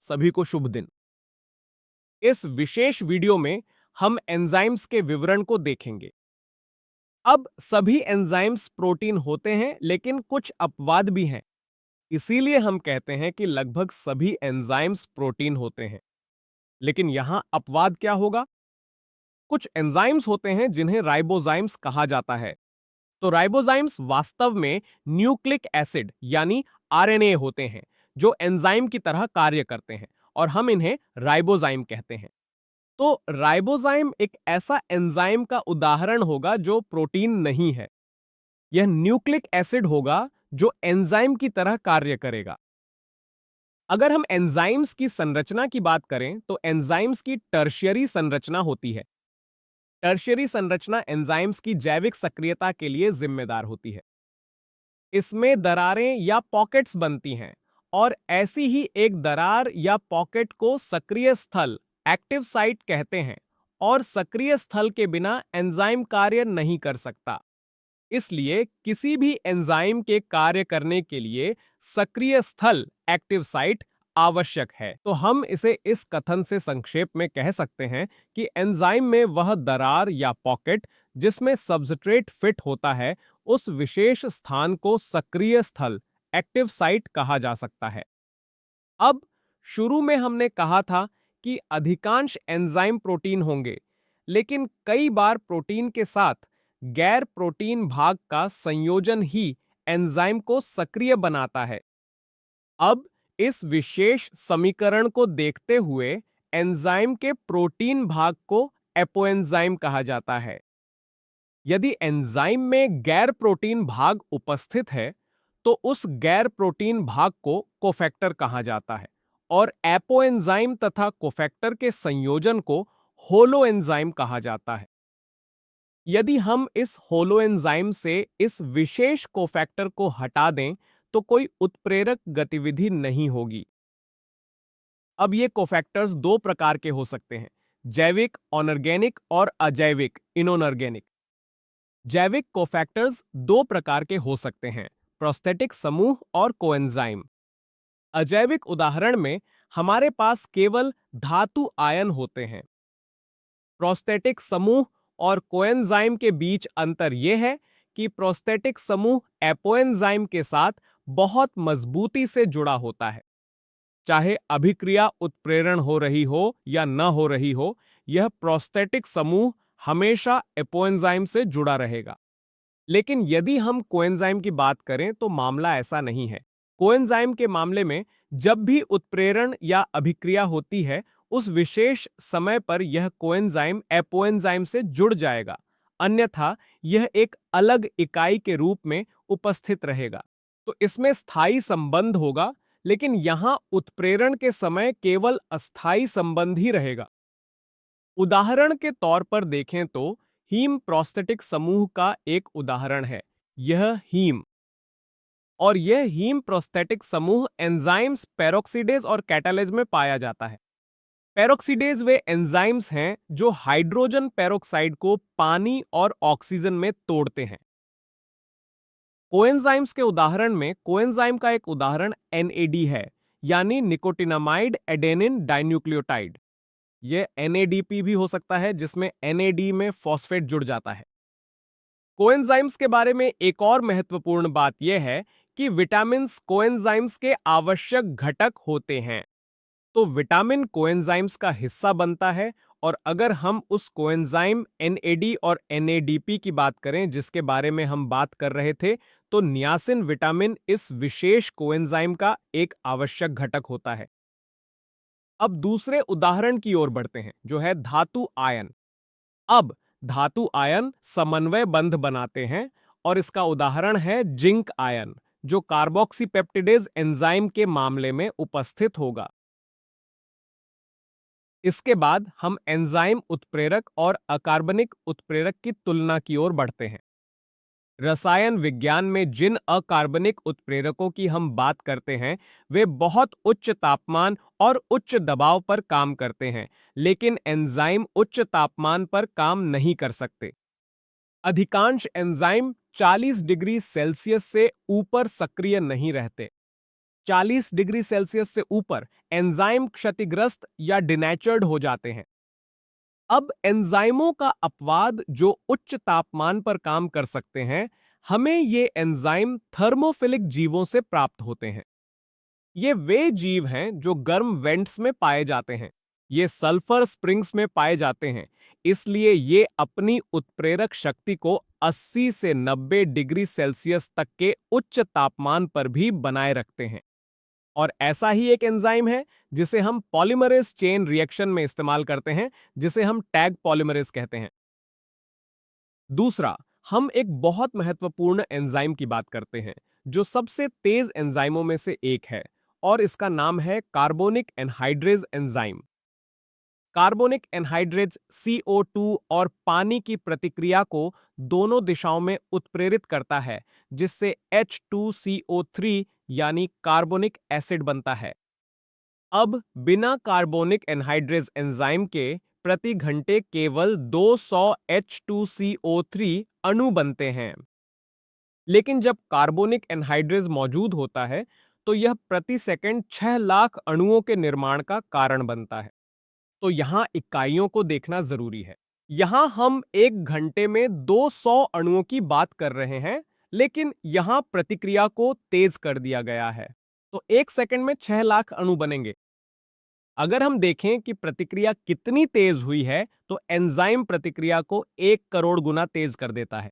सभी को शुभ दिन। इस विशेष वीडियो में हम एंजाइम्स के विवरण को देखेंगे। अब सभी एंजाइम्स प्रोटीन होते हैं, लेकिन कुछ अपवाद भी हैं। इसीलिए हम कहते हैं कि लगभग सभी एंजाइम्स प्रोटीन होते हैं। लेकिन यहां अपवाद क्या होगा? कुछ एंजाइम्स होते हैं जिन्हें राइबोजाइम्स कहा जाता है। तो राइबोजाइम्स वास्तव में न्यूक्लिक एसिड यानी आरएनए होते हैं, जो एंजाइम की तरह कार्य करते हैं, और हम इन्हें राइबोजाइम कहते हैं। तो राइबोजाइम एक ऐसा एंजाइम का उदाहरण होगा जो प्रोटीन नहीं है। यह न्यूक्लिक एसिड होगा जो एंजाइम की तरह कार्य करेगा। अगर हम एंजाइम्स की संरचना की बात करें तो एंजाइम्स की टर्शियरी संरचना होती है। टर्शियरी संरचना एंजाइम्स की जैविक सक्रियता के लिए जिम्मेदार होती है। इसमें दरारें या पॉकेट्स बनती हैं, और ऐसी ही एक दरार या पॉकेट को सक्रिय स्थल एक्टिव साइट कहते हैं, और सक्रिय स्थल के बिना एंजाइम कार्य नहीं कर सकता। इसलिए किसी भी एंजाइम के कार्य करने के लिए सक्रिय स्थल एक्टिव साइट आवश्यक है। तो हम इसे इस कथन से संक्षेप में कह सकते हैं कि एंजाइम में वह दरार या पॉकेट जिसमें सबस्ट्रेट फिट होता है, उस विशेष स्थान को सक्रिय स्थल एक्टिव साइट कहा जा सकता है। अब शुरू में हमने कहा था कि अधिकांश एंजाइम प्रोटीन होंगे, लेकिन कई बार प्रोटीन के साथ गैर प्रोटीन भाग का संयोजन ही एंजाइम को सक्रिय बनाता है। अब इस विशेष समीकरण को देखते हुए एंजाइम के प्रोटीन भाग को एपोएंजाइम कहा जाता है। यदि एंजाइम में गैर प्रोटीन भाग उपस्थित है, तो उस गैर प्रोटीन भाग को कोफैक्टर कहा जाता है, और एपोएंजाइम तथा कोफैक्टर के संयोजन को होलोएंजाइम कहा जाता है। यदि हम इस होलोएंजाइम से इस विशेष कोफैक्टर को हटा दें, तो कोई उत्प्रेरक गतिविधि नहीं होगी। अब ये कोफैक्टर्स दो प्रकार के हो सकते हैं: जैविक ऑनर्गेनिक और अजैविक इनोनर्गेनिक। जैविक कोफैक्टर्स दो प्रकार के हो सकते हैं: प्रोस्थेटिक समूह और कोएंजाइम। अजैविक उदाहरण में हमारे पास केवल धातु आयन होते हैं। प्रोस्थेटिक समूह और कोएंजाइम के बीच अंतर यह है कि प्रोस्थेटिक समूह एपोएंजाइम के साथ बहुत मजबूती से जुड़ा होता है। चाहे अभिक्रिया उत्प्रेरण हो रही हो या न हो रही हो, यह प्रोस्थेटिक समूह हमेशा एपोएंजाइम से जुड़ा रहेगा। लेकिन यदि हम कोएंजाइम की बात करें तो मामला ऐसा नहीं है। कोएंजाइम के मामले में जब भी उत्प्रेरण या अभिक्रिया होती है, उस विशेष समय पर यह कोएंजाइम एपोएंजाइम से जुड़ जाएगा, अन्यथा यह एक अलग इकाई के रूप में उपस्थित रहेगा। तो इसमें स्थायी संबंध होगा, लेकिन यहां उत्प्रेरण के समय केवल अस्थायी संबंध ही रहेगा। उदाहरण के तौर पर देखें तो हीम प्रोस्थेटिक समूह का एक उदाहरण है। यह हीम, और यह हीम प्रोस्थेटिक समूह एंजाइम्स पेरोक्सीडेज और कैटालेज में पाया जाता है। पेरोक्सीडेज वे एंजाइम्स हैं जो हाइड्रोजन पेरोक्साइड को पानी और ऑक्सीजन में तोड़ते हैं। कोएंजाइम्स के उदाहरण में कोएंजाइम का एक उदाहरण एनएडी है, यानी निकोटिनामाइड एडेनिन डाइन्यूक्लियोटाइड। यह एनएडीपी भी हो सकता है, जिसमें एनएडी में फॉस्फेट जुड़ जाता है। कोएंजाइम्स के बारे में एक और महत्वपूर्ण बात यह है कि विटामिन्स कोएंजाइम्स के आवश्यक घटक होते हैं। तो विटामिन कोएंजाइम्स का हिस्सा बनता है, और अगर हम उस कोएंजाइम एनएडी और एनएडीपी की बात करें जिसके बारे में हम बात कर रहे थे, तो नियासिन विटामिन इस विशेष कोएंजाइम का एक आवश्यक घटक होता है। अब दूसरे उदाहरण की ओर बढ़ते हैं, जो है धातु आयन। अब धातु आयन समन्वय बंध बनाते हैं, और इसका उदाहरण है जिंक आयन, जो कार्बोक्सीपेप्टिडेज एंजाइम के मामले में उपस्थित होगा। इसके बाद हम एंजाइम उत्प्रेरक और अकार्बनिक उत्प्रेरक की तुलना की ओर बढ़ते हैं। रसायन विज्ञान में जिन अकार्बनिक उत्प्रेरकों की हम बात करते हैं, वे बहुत उच्च तापमान और उच्च दबाव पर काम करते हैं, लेकिन एंजाइम उच्च तापमान पर काम नहीं कर सकते। अधिकांश एंजाइम 40 डिग्री सेल्सियस से ऊपर सक्रिय नहीं रहते। 40 डिग्री सेल्सियस से ऊपर एंजाइम क्षतिग्रस्त या डिनेचर्ड हो जाते हैं। अब एंजाइमों का अपवाद जो उच्च तापमान पर काम कर सकते हैं, हमें ये एंजाइम थर्मोफिलिक जीवों से प्राप्त होते हैं। ये वे जीव हैं जो गर्म वेंट्स में पाए जाते हैं। ये सल्फर स्प्रिंग्स में पाए जाते हैं, इसलिए ये अपनी उत्प्रेरक शक्ति को 80 से 90 डिग्री सेल्सियस तक के उच्च तापमान पर भी बनाए रखते हैं। और ऐसा ही एक एंजाइम है जिसे हम पॉलीमरेज चेन रिएक्शन में इस्तेमाल करते हैं, जिसे हम टैग पॉलीमरेज कहते हैं। दूसरा, हम एक बहुत महत्वपूर्ण एंजाइम की बात करते हैं जो सबसे तेज एंजाइमों में से एक है, और इसका नाम है carbonic anhydrase enzyme. Carbonic anhydrase CO2 और पानी की प्रतिक्रिया को दोनों दिशाओं में उत्प्रेरित करता है, जिससे H2CO3 यानी कार्बोनिक एसिड बनता है। अब बिना कार्बोनिक एनहाइड्रेज एंजाइम के प्रति घंटे केवल 200 H2CO3 अणु बनते हैं। लेकिन जब कार्बोनिक एनहाइड्रेज मौजूद होता है तो यह प्रति सेकंड 6 लाख अणुओं के निर्माण का कारण बनता है। तो यहां इकाइयों को देखना जरूरी है। यहां हम एक घंटे में 200 अणुओं की बात कर रहे हैं, लेकिन यहां प्रतिक्रिया को तेज कर दिया गया है। तो एक सेकंड में 6 लाख अणु बनेंगे। अगर हम देखें कि प्रतिक्रिया कितनी तेज हुई है, तो एंजाइम प्रतिक्रिया को 1 करोड़ गुना तेज कर देता है।